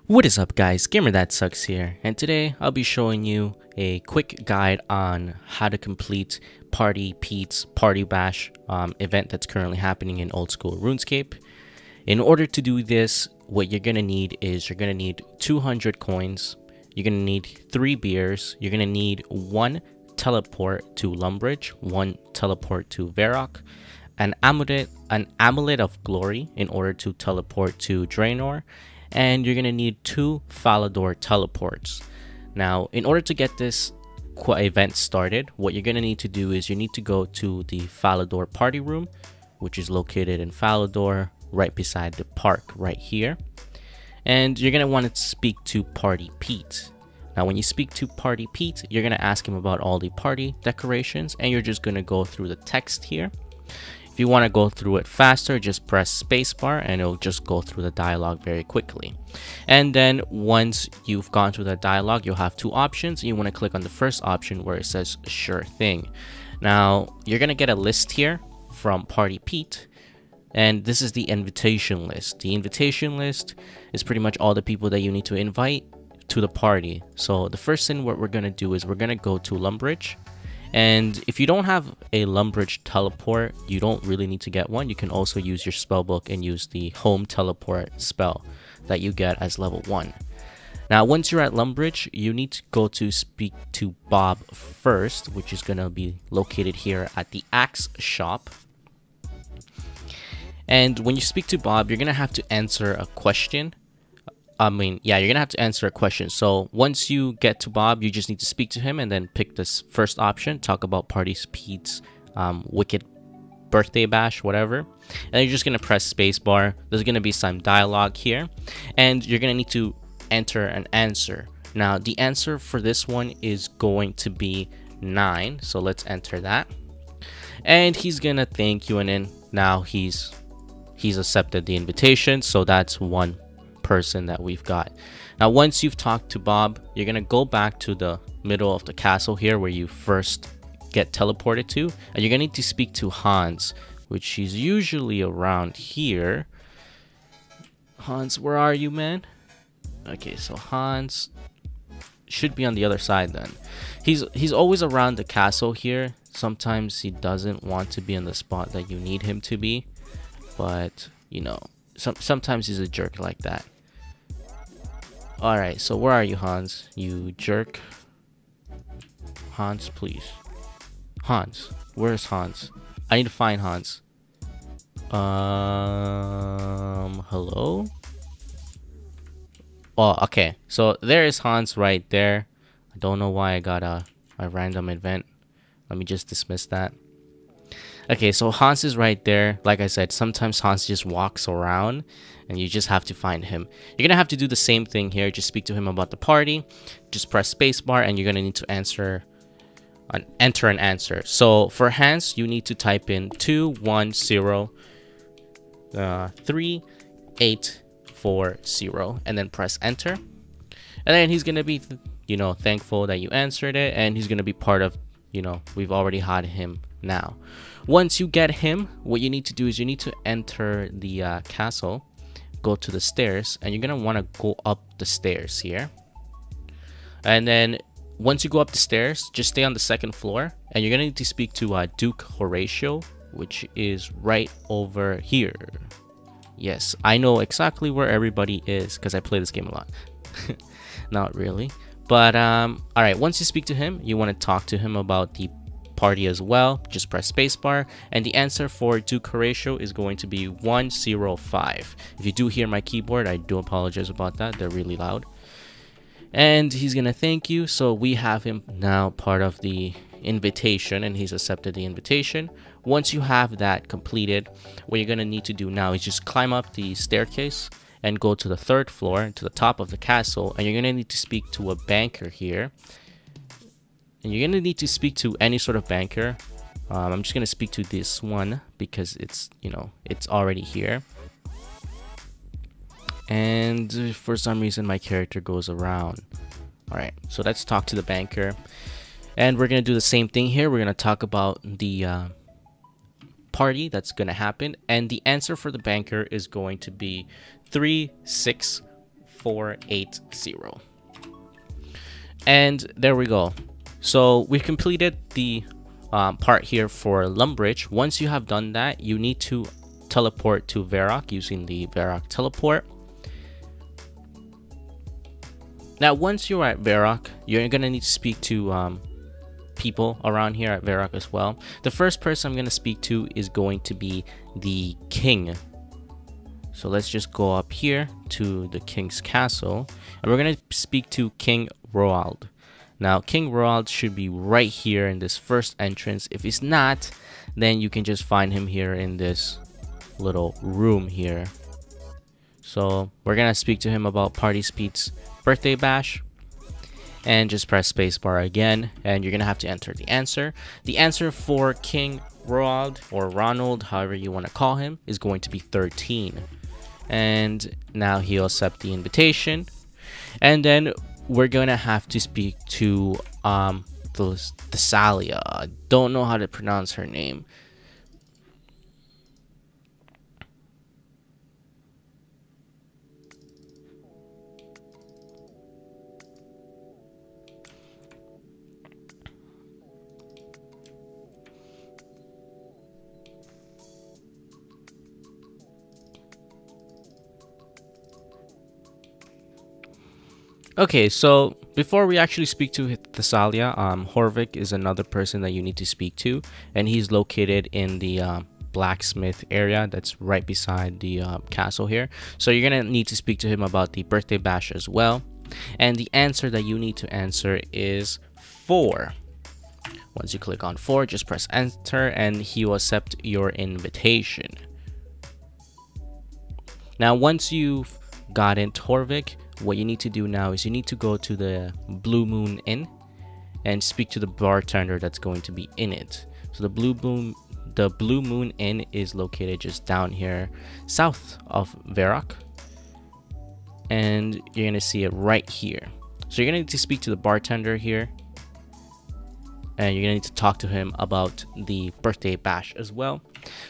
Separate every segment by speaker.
Speaker 1: What is up guys, Gamer That Sucks here, and today I'll be showing you a quick guide on how to complete Party Pete's Party Bash event that's currently happening in old school RuneScape. In order to do this, what you're going to need is you're going to need 200 coins, you're going to need 3 beers, you're going to need 1 teleport to Lumbridge, 1 teleport to Varrock, an amulet of glory in order to teleport to Draenor, and you're gonna need 2 Falador teleports. Now, in order to get this event started, what you're gonna need to do is you need to go to the Falador party room, which is located in Falador, right beside the park right here. And you're gonna want to speak to Party Pete. Now, when you speak to Party Pete, you're gonna ask him about all the party decorations, and you're just gonna go through the text here. If you want to go through it faster, just press spacebar and it'll just go through the dialogue very quickly. And then once you've gone through the dialogue, you'll have 2 options. You want to click on the first option where it says sure thing. Now, you're going to get a list here from Party Pete, and this is the invitation list. The invitation list is pretty much all the people that you need to invite to the party. So the first thing what we're going to do is we're going to go to Lumbridge. And if you don't have a Lumbridge teleport, you don't really need to get one. You can also use your spellbook and use the home teleport spell that you get as level 1. Now, once you're at Lumbridge, you need to go to speak to Bob first, which is going to be located here at the Axe shop. And when you speak to Bob, you're going to have to answer a question. You're gonna have to answer a question. So once you get to Bob, you just need to speak to him and then pick this first option, talk about Party Pete's wicked birthday bash, whatever. And then you're just gonna press spacebar. There's gonna be some dialogue here, and you're gonna need to enter an answer. Now, the answer for this one is going to be 9. So let's enter that. And he's gonna thank you, and then now he's accepted the invitation. So that's one person that we've got. Now, once you've talked to Bob, you're gonna go back to the middle of the castle here where you first get teleported to, and you're gonna need to speak to Hans, which is usually around here. Hans, where are you, man? Okay, so Hans should be on the other side then. He's always around the castle here. Sometimes he doesn't want to be in the spot that you need him to be, but you know, sometimes he's a jerk like that. Alright, so where are you, Hans? You jerk. Hans, please. Hans. Where's Hans? I need to find Hans. Hello? Oh, okay. So there is Hans right there. I don't know why I got a random event. Let me just dismiss that. Okay, so Hans is right there. Like I said, sometimes Hans just walks around and you just have to find him. You're gonna have to do the same thing here. Just speak to him about the party. Just press spacebar and you're gonna need to enter an answer. So for Hans, you need to type in 2103840 and then press enter. And then he's gonna be, thankful that you answered it, and he's gonna be part of, we've already had him now. Once you get him, what you need to do is you need to enter the castle, go to the stairs, and you're gonna want to go up the stairs here. And then once you go up the stairs, just stay on the 2nd floor, and you're gonna need to speak to Duke Horacio, which is right over here. Yes, I know exactly where everybody is because I play this game a lot. Not really, but all right, once you speak to him, you want to talk to him about the party as well. Just press spacebar, and the answer for Duke Horacio is going to be 105. If you do hear my keyboard, I do apologize about that. They're really loud. And he's gonna thank you, so we have him now part of the invitation, and he's accepted the invitation. Once you have that completed, what you're gonna need to do now is just climb up the staircase and go to the 3rd floor to the top of the castle, and you're gonna need to speak to a banker here. And you're gonna need to speak to any sort of banker. I'm just gonna speak to this one because it's it's already here. And for some reason my character goes around. Alright, so let's talk to the banker. And we're gonna do the same thing here. We're gonna talk about the party that's gonna happen, and the answer for the banker is going to be 3, 6, 480. And there we go. So we completed the part here for Lumbridge. Once you have done that, you need to teleport to Varrock using the Varrock teleport. Now, once you're at Varrock, you're gonna need to speak to people around here at Varrock as well. The first person I'm gonna speak to is going to be the king. So let's just go up here to the king's castle, and we're gonna speak to King Roald. Now, King Roald should be right here in this first entrance. If he's not, then you can just find him here in this little room here. So we're gonna speak to him about Party Speed's birthday bash, and just press spacebar again, and you're gonna have to enter the answer. The answer for King Roald, or Ronald, however you want to call him, is going to be 13. And now he'll accept the invitation, and then we're gonna have to speak to Thessalia. I don't know how to pronounce her name. Okay, so before we actually speak to Thessalia, Horvik is another person that you need to speak to, and he's located in the blacksmith area that's right beside the castle here. So you're gonna need to speak to him about the birthday bash as well, and the answer that you need to answer is 4. Once you click on 4, just press enter, and he will accept your invitation. Now, once you've gotten Horvik, what you need to do now is you need to go to the Blue Moon Inn and speak to the bartender that's going to be in it. So the Blue Moon Inn is located just down here south of Varrock, and you're gonna see it right here. So you're gonna need to speak to the bartender here, and you're gonna need to talk to him about the birthday bash as well.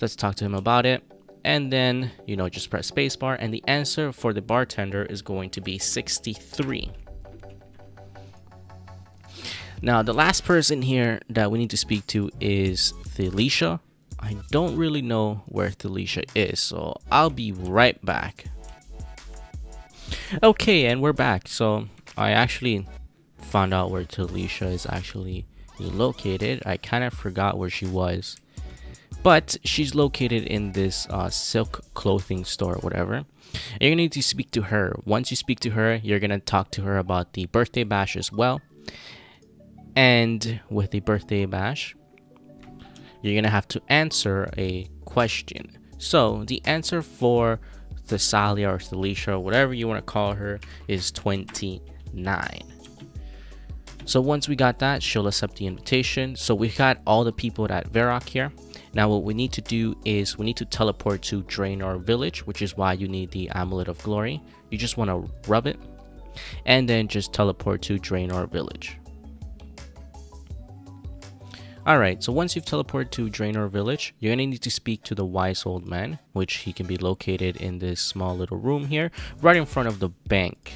Speaker 1: Let's talk to him about it. And then, you know, just press spacebar, and the answer for the bartender is going to be 63. Now, the last person here that we need to speak to is Thessalia. I don't really know where Thessalia is, so I'll be right back. Okay, and we're back. So I actually found out where Thessalia is actually located. I kind of forgot where she was, but she's located in this silk clothing store or whatever. And you're gonna need to speak to her. Once you speak to her, you're gonna talk to her about the birthday bash as well. And with the birthday bash, you're gonna have to answer a question. So the answer for Thessalia or Thessalia, whatever you want to call her, is 29. So once we got that, she'll accept the invitation. So we got all the people at Varrock here. Now what we need to do is we need to teleport to Draenor Village, which is why you need the Amulet of Glory. You just want to rub it and then just teleport to Draenor Village. Alright, so once you've teleported to Draenor Village, you're going to need to speak to the wise old man, which he can be located in this small little room here, right in front of the bank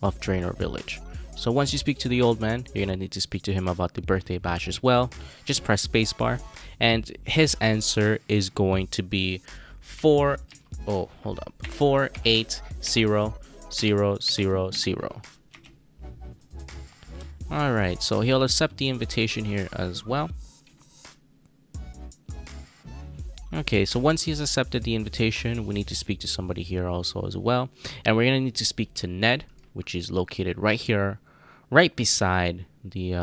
Speaker 1: of Draenor Village. So once you speak to the old man, you're going to need to speak to him about the birthday bash as well. Just press spacebar, and his answer is going to be 480,000. Alright, so he'll accept the invitation here as well. Okay, so once he's accepted the invitation, we need to speak to somebody here also as well. And we're going to need to speak to Ned, which is located right here, right beside the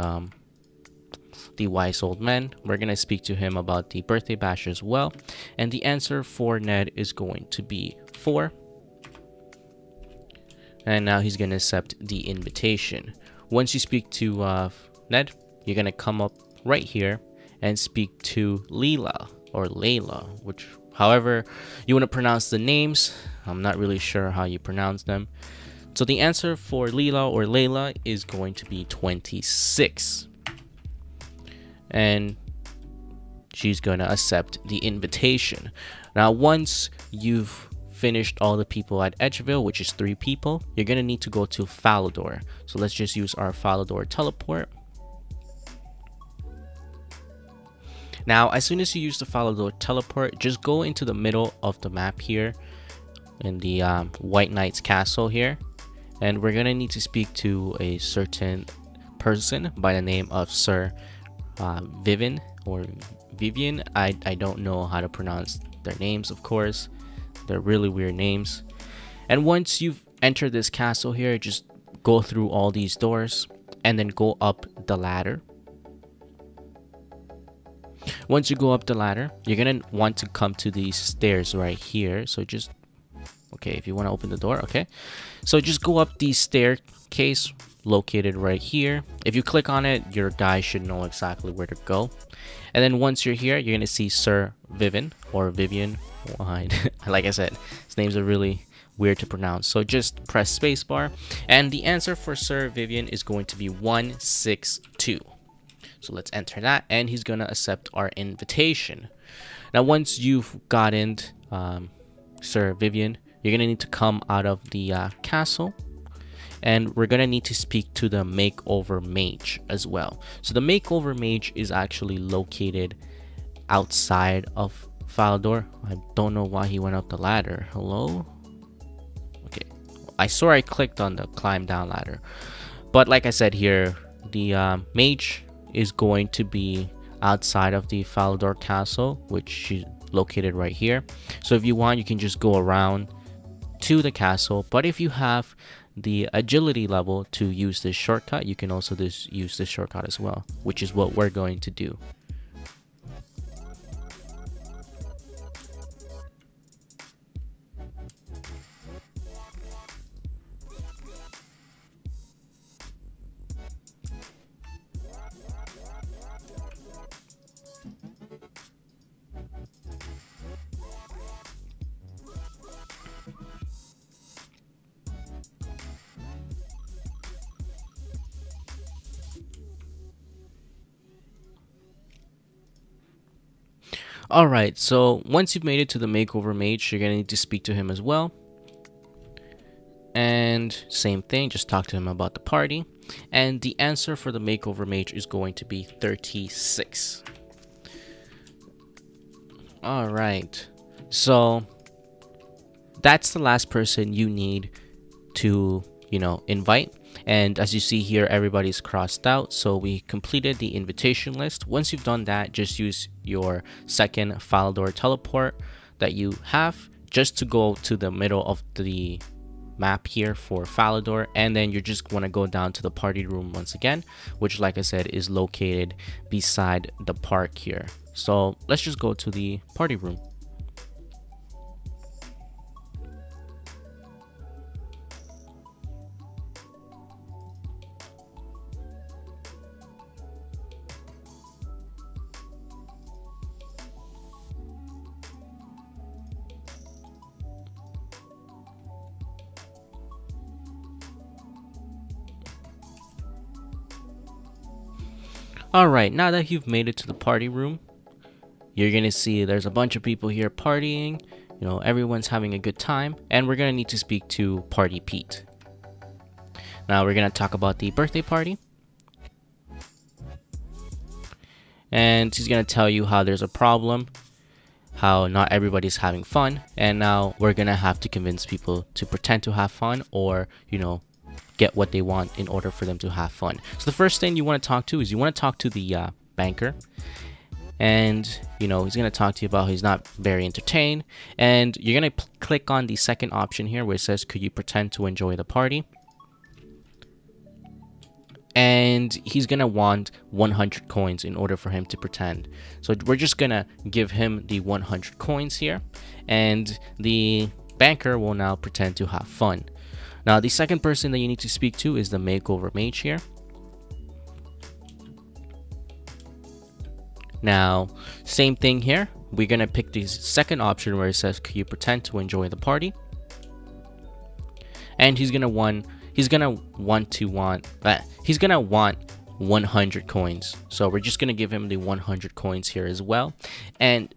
Speaker 1: wise old man. We're going to speak to him about the birthday bash as well. And the answer for Ned is going to be 4. And now he's going to accept the invitation. Once you speak to Ned, you're going to come up right here and speak to Leela or Leela, which however you want to pronounce the names. I'm not really sure how you pronounce them. So the answer for Leela or Leela is going to be 26. And she's going to accept the invitation. Now, once you've finished all the people at Edgeville, which is 3 people, you're gonna need to go to Falador. So let's just use our Falador teleport. Now, as soon as you use the Falador teleport, just go into the middle of the map here in the White Knight's castle here, and we're gonna need to speak to a certain person by the name of Sir Vyvin or Vyvin. I don't know how to pronounce their names, of course. They're really weird names. And once you've entered this castle here, just go through all these doors and then go up the ladder. Once you go up the ladder, you're gonna want to come to these stairs right here. So just, okay, if you want to open the door, okay, so just go up the staircase located right here. If you click on it, your guy should know exactly where to go. And then once you're here, you're gonna see Sir Vyvin or Vivian. Like I said, his names are really weird to pronounce, so just press spacebar, and the answer for Sir Vyvin is going to be 162. So let's enter that, and he's gonna accept our invitation. Now once you've gotten Sir Vyvin, you're gonna need to come out of the castle, and we're gonna need to speak to the Makeover Mage as well. So the Makeover Mage is actually located outside of Falador. I don't know why he went up the ladder. Hello? Okay, I saw I clicked on the climb down ladder, but like I said here, the Mage is going to be outside of the Falador castle, which is located right here. So if you want, you can just go around to the castle, but if you have the agility level to use this shortcut, you can also just use this shortcut as well, which is what we're going to do. Alright, so once you've made it to the Makeover Mage, you're gonna need to speak to him as well. And same thing, just talk to him about the party. And the answer for the Makeover Mage is going to be 36. Alright, so that's the last person you need to, invite. And as you see here, everybody's crossed out, so we completed the invitation list. Once you've done that, just use your second Falador teleport that you have just to go to the middle of the map here for Falador, and then you just want to go down to the party room once again, which, like I said, is located beside the park here. So let's just go to the party room. Alright, now that you've made it to the party room, you're gonna see there's a bunch of people here partying. Everyone's having a good time, and we're gonna need to speak to Party Pete. Now we're gonna talk about the birthday party, and he's gonna tell you how there's a problem, how not everybody's having fun, and now we're gonna have to convince people to pretend to have fun, or get what they want in order for them to have fun. So the first thing you want to talk to is the banker, and he's going to talk to you about he's not very entertained, and you're going to click on the second option here where it says, could you pretend to enjoy the party? And he's going to want 100 coins in order for him to pretend. So we're just going to give him the 100 coins here, and the banker will now pretend to have fun. Now, the second person that you need to speak to is the Makeover Mage here. Now, same thing here. We're going to pick the second option where it says, can you pretend to enjoy the party? And he's going to want 100 coins. So we're just going to give him the 100 coins here as well. And,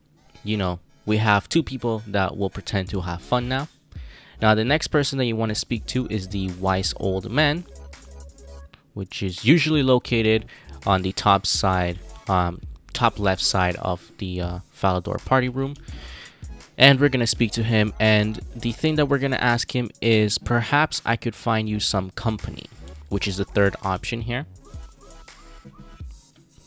Speaker 1: we have 2 people that will pretend to have fun now. Now the next person that you want to speak to is the wise old man, which is usually located on the top side, top left side of the Falador party room. And we're gonna speak to him, and the thing that we're gonna ask him is, perhaps I could find you some company, which is the third option here.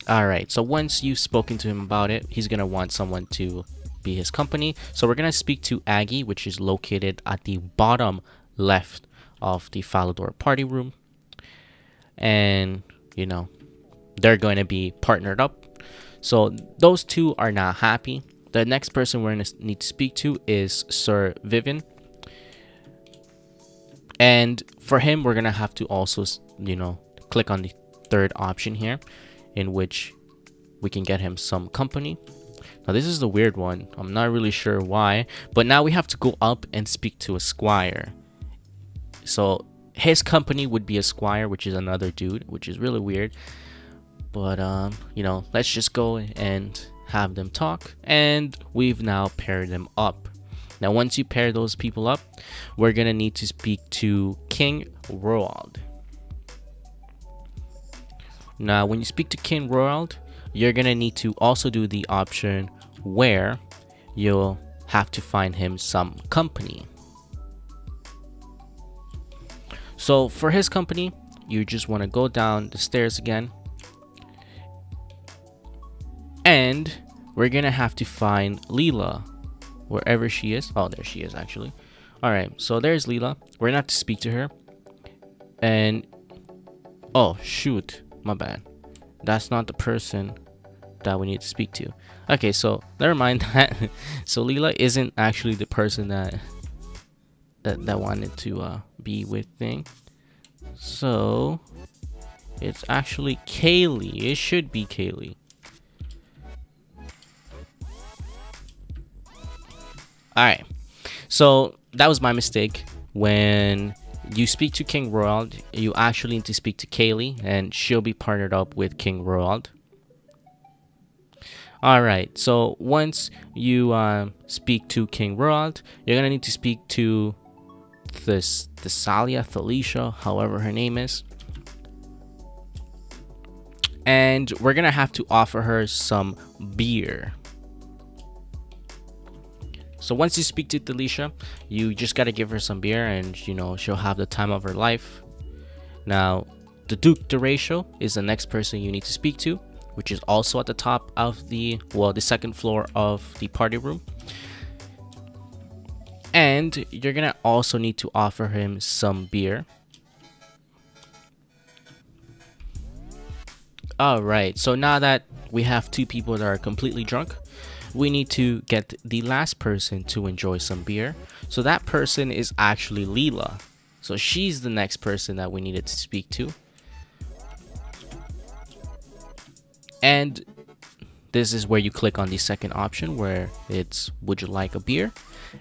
Speaker 1: Alright, so once you've spoken to him about it, he's gonna want someone to be his company. So we're gonna speak to Aggie, which is located at the bottom left of the Falador party room. And you know, they're going to be partnered up. So those two are not happy. The next person we're going to need to speak to is Sir Vyvin. And for him, we're going to have to also, you know, click on the third option here, in which we can get him some company. Now this is the weird one. I'm not really sure why, but now we have to go up and speak to a Squire. So his company would be a Squire, which is another dude, which is really weird. But you know, let's just go and have them talk. And we've now paired them up. Now once you pair those people up, we're gonna need to speak to King Roald. Now when you speak to King Roald, you're gonna need to also do the option where you'll have to find him some company. So for his company, you just want to go down the stairs again, and we're gonna have to find Leela wherever she is. Oh, there she is actually. All right, so there's Leela. We're gonna have to speak to her. And oh shoot, my bad, that's not the person that we need to speak to. Okay, so never mind that. So Leela isn't actually the person that wanted to be with thing. So it's actually Kaylee. It should be Kaylee. Alright, so that was my mistake. When you speak to King Roald, you actually need to speak to Kaylee, and she'll be partnered up with King Roald. Alright, so once you speak to King Roald, you're gonna need to speak to Thessalia, however her name is. And we're gonna have to offer her some beer. So once you speak to Thessalia, you just gotta give her some beer, and you know, she'll have the time of her life. Now the Duke de Horacio is the next person you need to speak to, which is also at the top of the second floor of the party room. And you're gonna also need to offer him some beer. Alright, so now that we have two people that are completely drunk, we need to get the last person to enjoy some beer. So that person is actually Leela. So she's the next person that we needed to speak to. And this is where you click on the second option, where it's would you like a beer,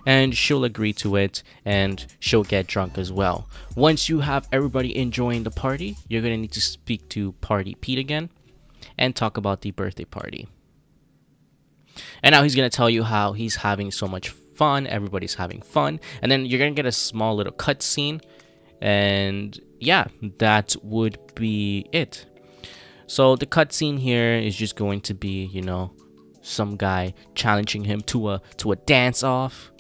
Speaker 1: and she'll agree to it, and she'll get drunk as well. Once you have everybody enjoying the party, you're gonna need to speak to Party Pete again and talk about the birthday party. And now he's gonna tell you how he's having so much fun, everybody's having fun, and then you're gonna get a small little cutscene, and yeah, that would be it. So the cutscene here is just going to be, you know, some guy challenging him to a dance off.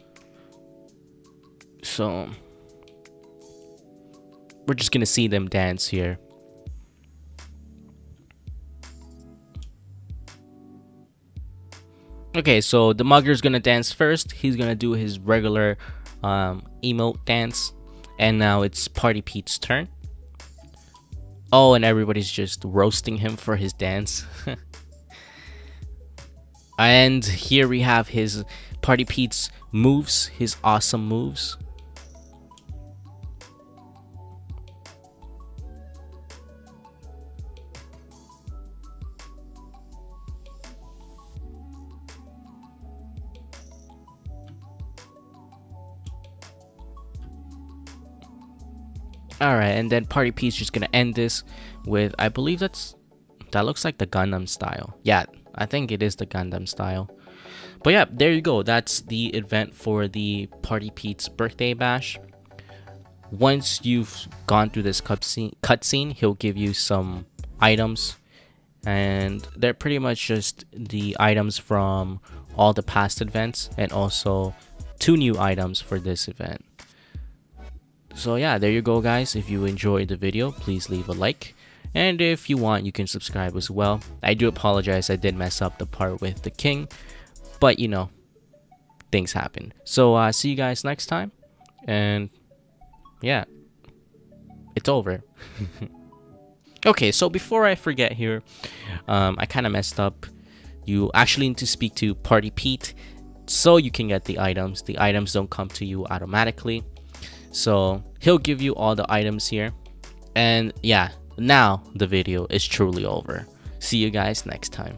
Speaker 1: So we're just gonna see them dance here. Okay, so the mugger's gonna dance first. He's gonna do his regular emote dance, and now it's Party Pete's turn. Oh, and everybody's just roasting him for his dance. And here we have his Party Pete's moves, his awesome moves. Alright, and then Party Pete's just gonna end this with, I believe that looks like the Gundam style. Yeah, I think it is the Gundam style. But yeah, there you go. That's the event for the Party Pete's birthday bash. Once you've gone through this cutscene, he'll give you some items, and they're pretty much just the items from all the past events, and also 2 new items for this event. So yeah, there you go guys. If you enjoyed the video, please leave a like, and if you want, you can subscribe as well. I do apologize, I did mess up the part with the king, but you know, things happen. So see you guys next time, and yeah, it's over. Okay, so before I forget here, I kind of messed up. You actually need to speak to Party Pete so you can get the items. The items don't come to you automatically, so he'll give you all the items here. And yeah, now the video is truly over. See you guys next time.